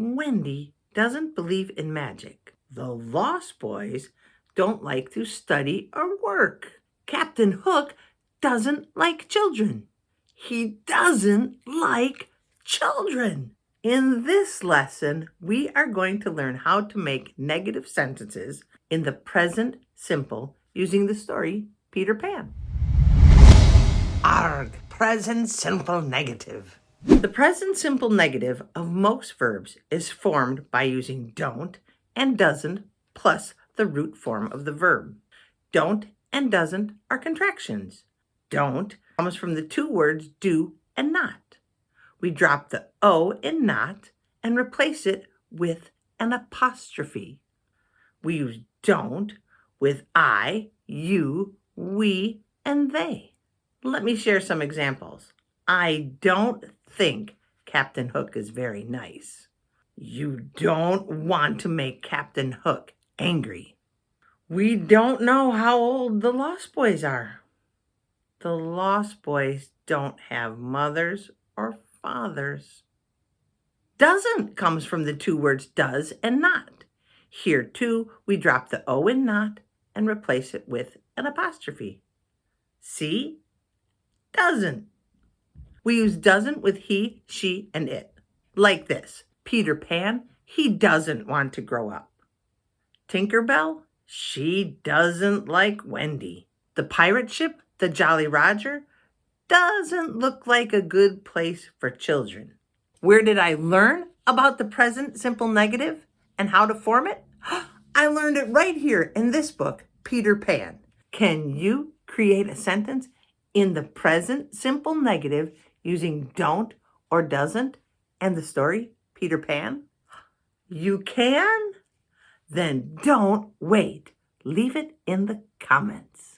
Wendy doesn't believe in magic. The Lost Boys don't like to study or work. Captain Hook doesn't like children. He doesn't like children. In this lesson, we are going to learn how to make negative sentences in the present simple using the story Peter Pan. Arg, present simple negative. The present simple negative of most verbs is formed by using don't and doesn't plus the root form of the verb. Don't and doesn't are contractions. Don't comes from the two words do and not. We drop the O in not and replace it with an apostrophe. We use don't with I, you, we, and they. Let me share some examples. I don't think Captain Hook is very nice. You don't want to make Captain Hook angry. We don't know how old the Lost Boys are. The Lost Boys don't have mothers or fathers. Doesn't comes from the two words does and not. Here too, we drop the O in not and replace it with an apostrophe. See? Doesn't. We use doesn't with he, she, and it. Like this. Peter Pan, he doesn't want to grow up. Tinkerbell, she doesn't like Wendy. The pirate ship, the Jolly Roger, doesn't look like a good place for children. Where did I learn about the present simple negative and how to form it? I learned it right here in this book, Peter Pan. Can you create a sentence in the present simple negative using don't or doesn't and the story, Peter Pan? You can? Then don't wait. Leave it in the comments.